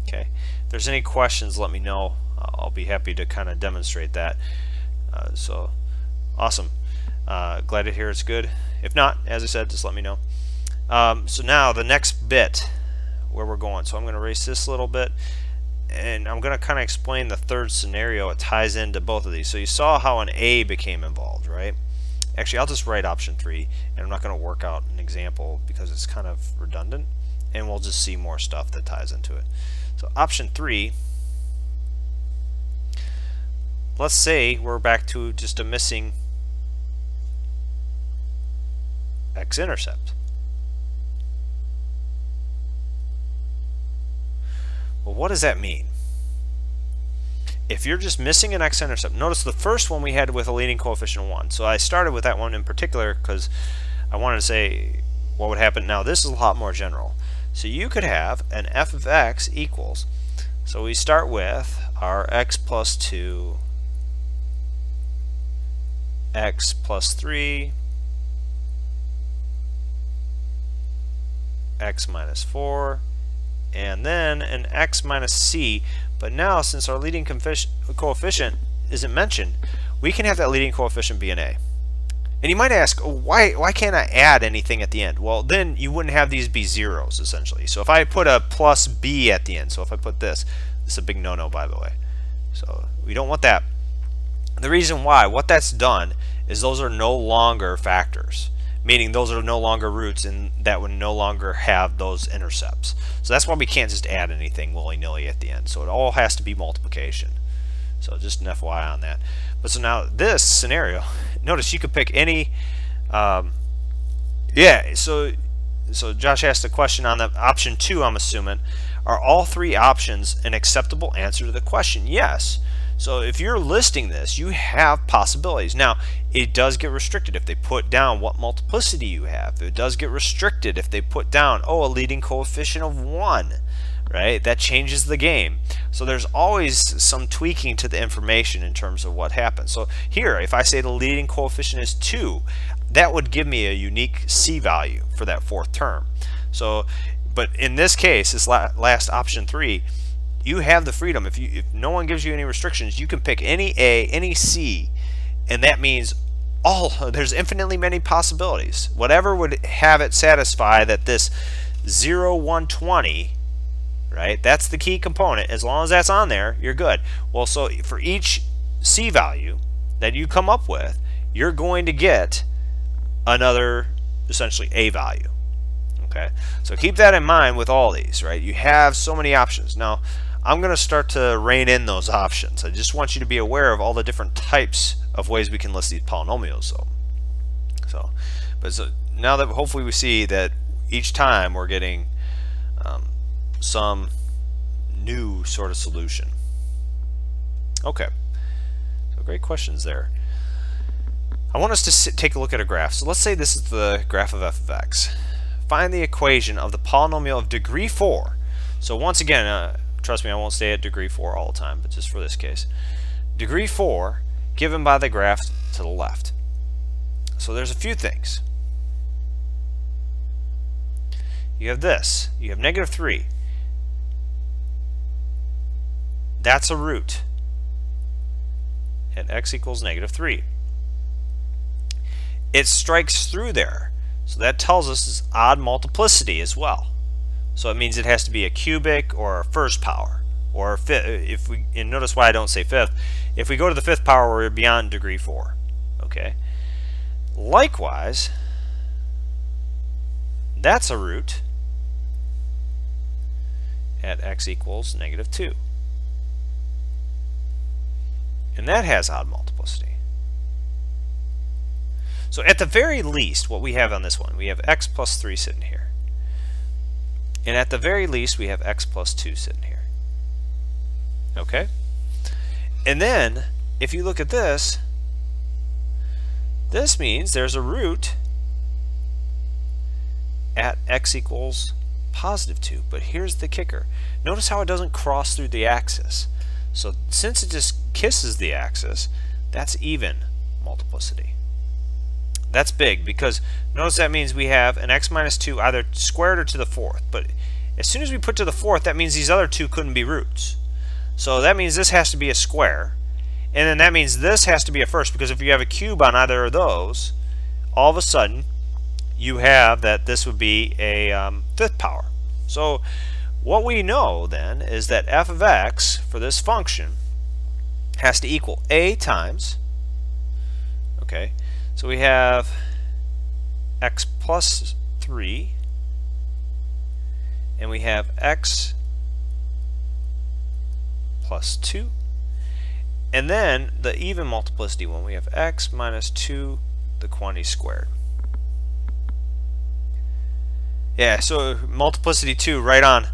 Okay, if there's any questions, let me know. I'll be happy to kind of demonstrate that. So awesome. Glad to hear it's good. If not, as I said, just let me know. So now the next bit where we're going. So I'm going to erase this a little bit, and I'm going to kind of explain the third scenario. It ties into both of these. So you saw how an a became involved, right? Actually, I'll just write option 3, and I'm not going to work out an example because it's kind of redundant, and we'll just see more stuff that ties into it. So option 3, let's say we're back to just a missing x-intercept. Well, what does that mean? If you're just missing an x-intercept, notice the first one we had with a leading coefficient of 1. So I started with that one in particular because I wanted to say what would happen. Now this is a lot more general. So you could have an f of x equals, so we start with our x plus 2, x plus 3, x minus 4, and then an x minus c. But now, since our leading coefficient isn't mentioned, we can have that leading coefficient be an a. And you might ask, why can't I add anything at the end? Well, then you wouldn't have these be zeros, essentially. So if I put a plus b at the end, so if I put this is a big no-no, by the way. So we don't want that. The reason why, what that's done is those are no longer factors, meaning those are no longer roots, and that would no longer have those intercepts. So that's why we can't just add anything willy-nilly at the end. So it all has to be multiplication. So just an FYI on that. But so now this scenario, notice you could pick any, so Josh asked a question on the option 2, I'm assuming. Are all 3 options an acceptable answer to the question? Yes. So if you're listing this, you have possibilities. Now, it does get restricted if they put down what multiplicity you have. It does get restricted if they put down, a leading coefficient of 1, right? That changes the game. So there's always some tweaking to the information in terms of what happens. So here, if I say the leading coefficient is 2, that would give me a unique C value for that 4th term. So, but in this case, this last option 3, you have the freedom. If no one gives you any restrictions, you can pick any A, any C, and that means there's infinitely many possibilities. Whatever would have it satisfy that this 0, 1, 20, right? That's the key component. As long as that's on there, you're good. Well, so for each C value that you come up with, you're going to get another, essentially, A value. Okay, so keep that in mind with all these, right? You have so many options. Now, I'm going to start to rein in those options. I just want you to be aware of all the different types of ways we can list these polynomials. So now that hopefully we see that each time we're getting some new sort of solution. Okay, so great questions there. I want us to take a look at a graph. So let's say this is the graph of f of x. Find the equation of the polynomial of degree 4. So once again, trust me, I won't stay at degree 4 all the time, but just for this case. Degree 4 given by the graph to the left. So there's a few things. You have this. You have negative 3. That's a root at x equals negative 3. It strikes through there. So that tells us it's odd multiplicity as well. So it means it has to be a cubic or a first power, or if we, and notice why I don't say fifth. If we go to the 5th power, we're beyond degree 4. Okay. Likewise, that's a root at x equals negative 2. And that has odd multiplicity. So at the very least, what we have on this one, we have x plus 3 sitting here. And at the very least, we have x plus 2 sitting here. Okay? And then, if you look at this, this means there's a root at x equals positive 2. But here's the kicker. Notice how it doesn't cross through the axis. So since it just kisses the axis, that's even multiplicity. That's big, because notice that means we have an x minus 2 either squared or to the 4th. But as soon as we put to the 4th, that means these other two couldn't be roots. So that means this has to be a square. And then that means this has to be a first, because if you have a cube on either of those, all of a sudden you have that this would be a 5th power. So what we know then is that f of x for this function has to equal a times, okay, So we have x plus 3, and we have x plus 2, and then the even multiplicity one, we have x minus 2 the quantity squared. Yeah, so multiplicity 2, right on.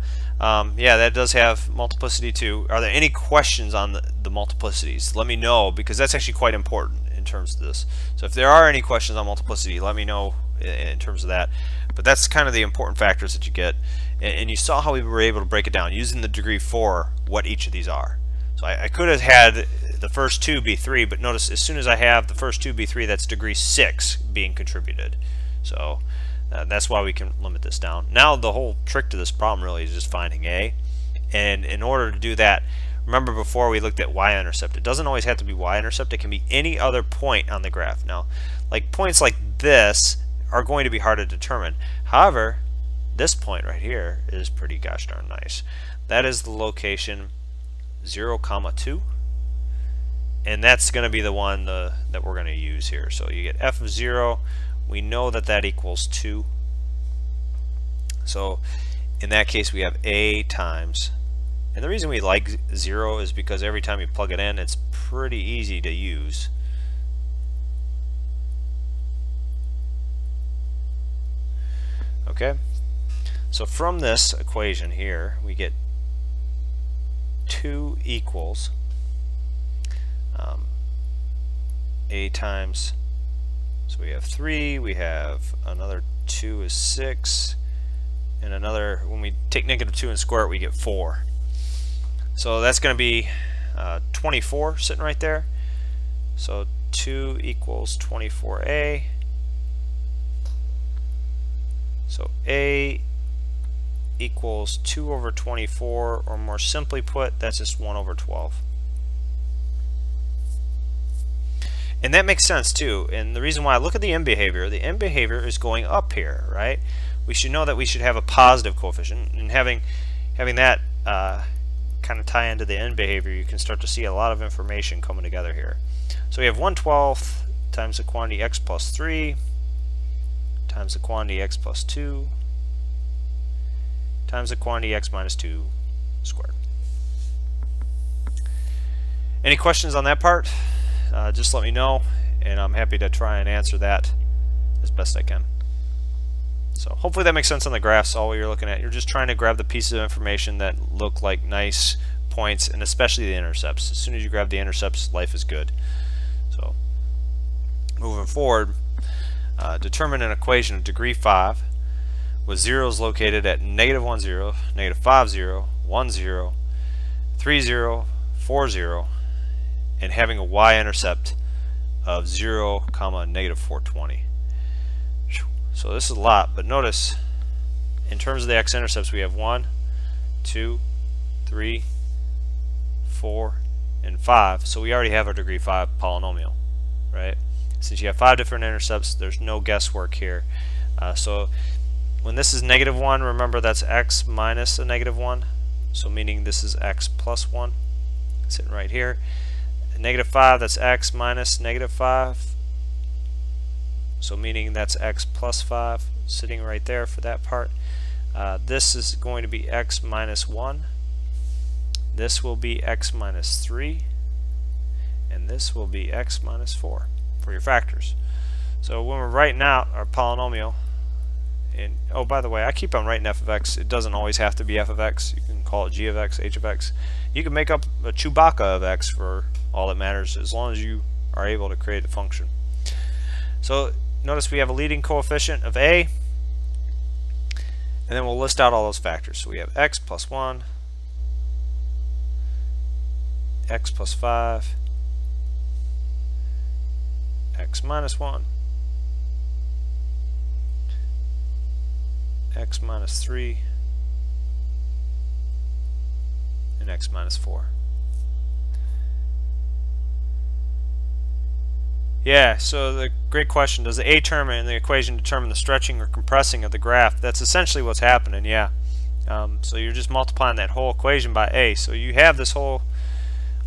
Yeah, that does have multiplicity 2. Are there any questions on the multiplicities? Let me know, because that's actually quite important in terms of this. So if there are any questions on multiplicity, let me know in terms of that. But that's kind of the important factors that you get. And you saw how we were able to break it down using the degree 4, what each of these are. So I could have had the first 2 be 3, but notice as soon as I have the first 2 be 3, that's degree 6 being contributed. So that's why we can limit this down. Now the whole trick to this problem really is just finding A. And in order to do that, remember before we looked at y-intercept. It doesn't always have to be y-intercept. It can be any other point on the graph. Now, like points like this are going to be hard to determine. However, this point right here is pretty gosh darn nice. That is the location 0, 2, and that's going to be the one that we're going to use here. So you get f of 0. We know that that equals 2. So in that case we have a times, and the reason we like 0 is because every time you plug it in, it's pretty easy to use. Okay, so from this equation here we get 2 equals a times, so we have 3, we have another 2 is 6, and another, when we take -2 and square it, we get 4. So that's going to be 24 sitting right there. So 2 equals 24a. So a equals 2 over 24, or more simply put, that's just 1 over 12. And that makes sense too. And the reason why, look at the end behavior. The end behavior is going up here, right? We should know that we should have a positive coefficient, and having that kind of tie into the end behavior, you can start to see a lot of information coming together here. So we have 1/12 times the quantity x plus 3 times the quantity x plus 2 times the quantity x minus 2 squared. Any questions on that part? Just let me know, and I'm happy to try and answer that as best I can. So hopefully that makes sense on the graphs. All you're looking at, you're just trying to grab the pieces of information that look like nice points, and especially the intercepts. As soon as you grab the intercepts, life is good. So moving forward, determine an equation of degree 5 with zeros located at -1, 0, -5, 0, 1, 0, 3, 0, 4, 0, and having a y-intercept of 0, -420. So this is a lot, but notice in terms of the x-intercepts we have 1, 2, 3, 4, and 5. So we already have our degree 5 polynomial, right? Since you have 5 different intercepts, there's no guesswork here. So when this is -1, remember that's x minus a -1, so meaning this is x plus 1, sitting right here. -5, that's x minus -5, so meaning that's x plus 5, sitting right there for that part. This is going to be x minus 1, this will be x minus 3, and this will be x minus 4 for your factors. So when we're writing out our polynomial, and oh, by the way, I keep on writing f of x. It doesn't always have to be f of x. You can call it g of x, h of x. You can make up a Chewbacca of x for all that matters, as long as you are able to create a function. So notice we have a leading coefficient of a, and then we'll list out all those factors. So we have x plus 1, x plus 5, x minus 1, x minus 3, and x minus 4. Yeah, so the great question, does the a term in the equation determine the stretching or compressing of the graph? That's essentially what's happening, yeah. So you're just multiplying that whole equation by a. So you have this whole,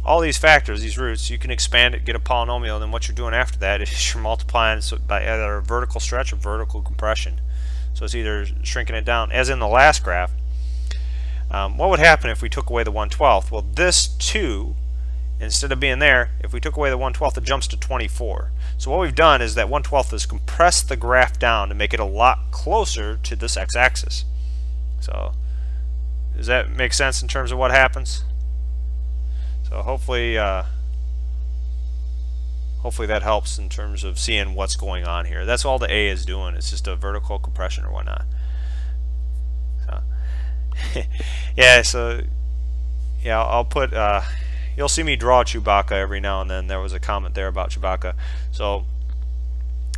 all these factors, these roots, you can expand it, get a polynomial, and then what you're doing after that is you're multiplying by either a vertical stretch or vertical compression. So it's either shrinking it down, as in the last graph. What would happen if we took away the 1/12? Well, this 2, instead of being there, if we took away the 1/12, it jumps to 24. So what we've done is that 1/12 is compressed the graph down to make it a lot closer to this x-axis. So does that make sense in terms of what happens? So hopefully that helps in terms of seeing what's going on here. That's all the A is doing. It's just a vertical compression or whatnot. So yeah, so yeah, I'll put you'll see me draw Chewbacca every now and then. There was a comment there about Chewbacca. So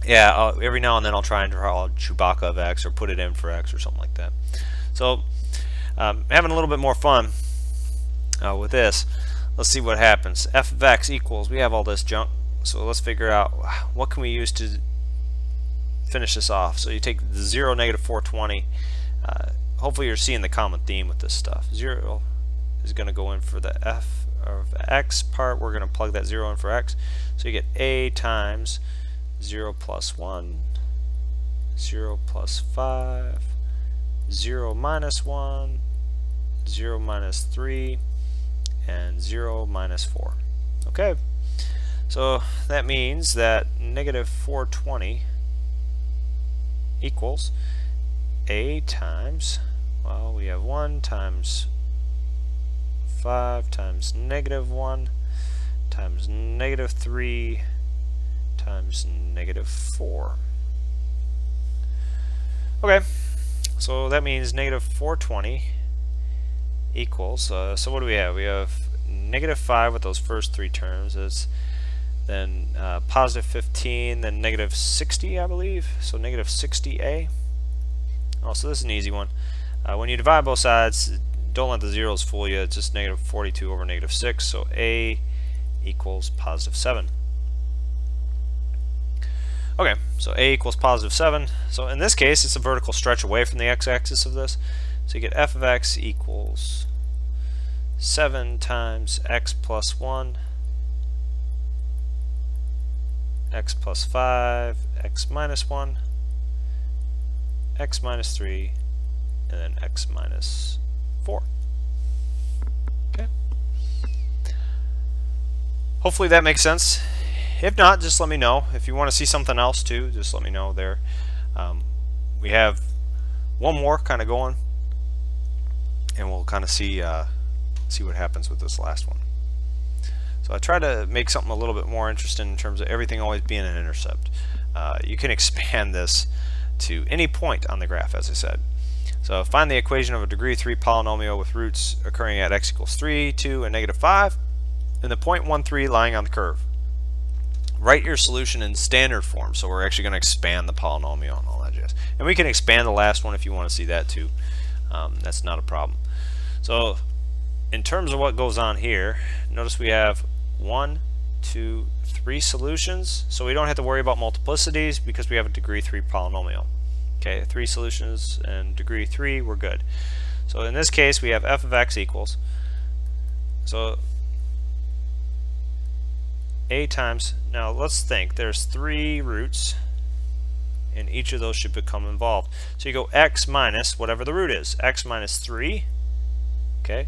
yeah, every now and then I'll try and draw Chewbacca of X or put it in for X or something like that. So having a little bit more fun with this. Let's see what happens. F of X equals, we have all this junk, so let's figure out what can we use to finish this off. So you take the 0, negative 420. Hopefully you're seeing the common theme with this stuff. 0 is going to go in for the F of X part. We're going to plug that 0 in for X. So you get A times 0 plus 1, 0 plus 5, 0 minus 1, 0 minus 3, and 0 minus 4. Okay, so that means that negative 420 equals A times, well, we have 1 times 5 times negative 1 times negative 3 times negative 4. Okay, so that means negative 420 equals, so what do we have? We have negative 5 with those first 3 terms. It's then positive 15, then negative 60, I believe. So negative 60A. Oh, so this is an easy one. When you divide both sides, don't let the zeros fool you. It's just negative 42 over negative 6. So A equals positive 7. Okay, so A equals positive 7. So in this case, it's a vertical stretch away from the x-axis of this. So you get F of X equals 7 times X plus 1, X plus 5, X minus 1, X minus 3, and then X minus 4. Okay. Hopefully that makes sense. If not, just let me know. If you want to see something else too, just let me know there. We have one more kind of going, and we'll kind of see what happens with this last one. So I try to make something a little bit more interesting in terms of everything always being an intercept. You can expand this to any point on the graph, as I said. So find the equation of a degree 3 polynomial with roots occurring at x equals 3, 2, and negative 5, and the point 1, 3 lying on the curve. Write your solution in standard form, so we're actually going to expand the polynomial and all that jazz. And we can expand the last one if you want to see that too. That's not a problem. So in terms of what goes on here, notice we have 1, 2, 3 solutions, so we don't have to worry about multiplicities because we have a degree 3 polynomial. Okay, 3 solutions and degree 3, we're good. So in this case, we have F of X equals, so A times, now let's think, there's 3 roots, and each of those should become involved. So you go X minus whatever the root is, X minus 3, okay,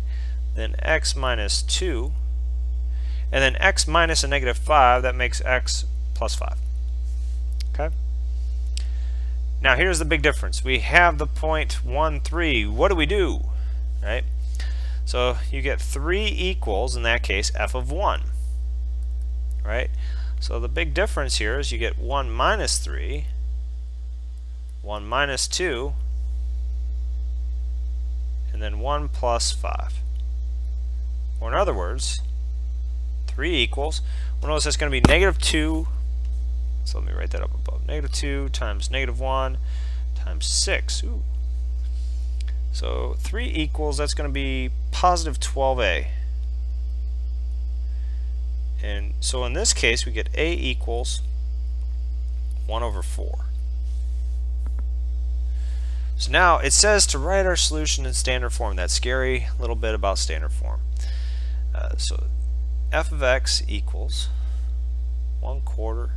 then X minus 2, and then X minus a negative 5, that makes X plus 5. Okay? Now here's the big difference. We have the point 1, 3. What do we do? Right? So you get 3 equals, in that case, F of 1. Right? So the big difference here is you get 1 minus 3, 1 minus 2, and then 1 plus 5. Or in other words, 3 equals, well, notice that's going to be negative 2, so let me write that up above, negative 2 times negative 1 times 6. Ooh. So 3 equals, that's going to be positive 12a. And so in this case, we get a equals 1 over 4. So now it says to write our solution in standard form. That scary little bit about standard form. So f of x equals 1/4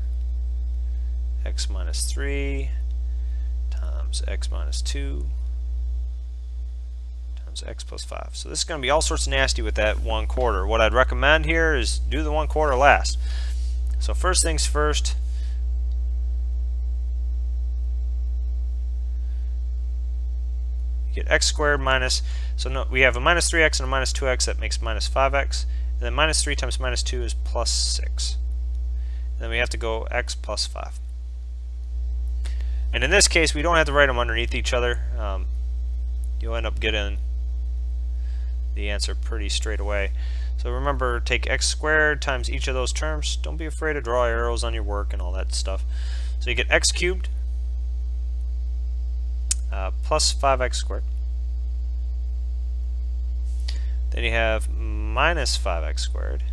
x minus 3 times x minus 2 times x plus 5. So this is going to be all sorts of nasty with that 1/4. What I'd recommend here is do the 1/4 last. So first things first, you get x squared minus, so no, we have a minus 3x and a minus 2x, that makes minus 5x, and then minus 3 times minus 2 is plus 6. And then we have to go x plus 5. And in this case, we don't have to write them underneath each other. You'll end up getting the answer pretty straight away. So remember, take x squared times each of those terms. Don't be afraid to draw arrows on your work and all that stuff. So you get x cubed plus 5x squared. Then you have minus 5x squared,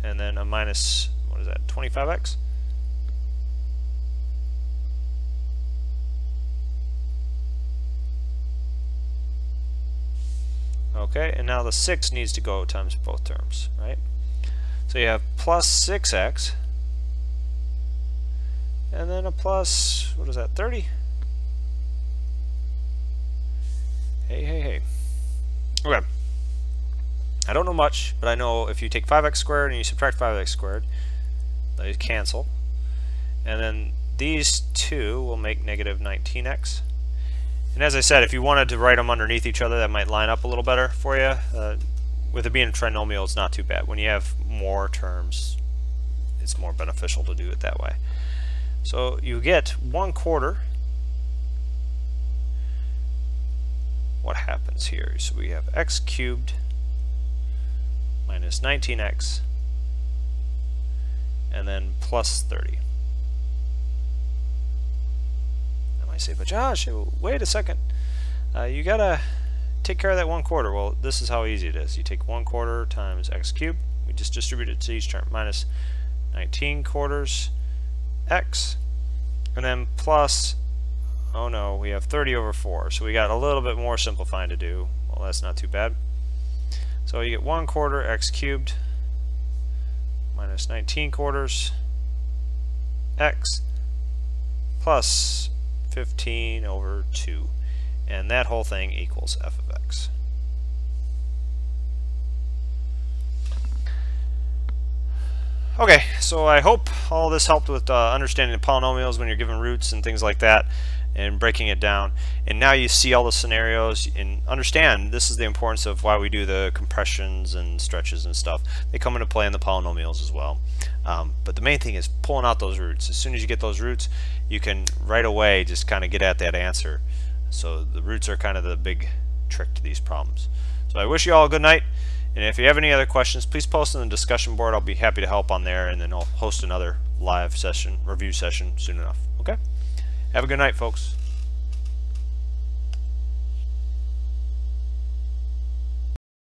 and then a minus, what is that, 25x? Okay, and now the 6 needs to go times both terms, right? So you have plus 6x, and then a plus, what is that, 30? Hey. Okay. I don't know much, but I know if you take 5x squared and you subtract 5x squared, they cancel. And then these two will make negative 19x. And as I said, if you wanted to write them underneath each other, that might line up a little better for you. With it being a trinomial, it's not too bad. When you have more terms, it's more beneficial to do it that way. So you get 1/4. What happens here? So we have x cubed minus 19x, and then plus 30. I might say, but Josh, wait a second. You gotta take care of that 1/4. Well, this is how easy it is. You take 1/4 times x cubed. We just distribute it to each term. Minus 19/4 x, and then plus, oh no, we have 30 over 4. So we got a little bit more simplifying to do. Well, that's not too bad. So you get 1/4 x cubed minus 19/4 x plus 15 over 2. And that whole thing equals f of x. Okay, so I hope all this helped with understanding the polynomials when you're given roots and things like that, and breaking it down. And now you see all the scenarios and understand this is the importance of why we do the compressions and stretches and stuff. They come into play in the polynomials as well. But the main thing is pulling out those roots. As soon as you get those roots, you can right away just kind of get at that answer. So the roots are kind of the big trick to these problems. So I wish you all a good night. And if you have any other questions, please post in the discussion board. I'll be happy to help on there, and then I'll host another live session, review session soon enough. Okay? Have a good night, folks.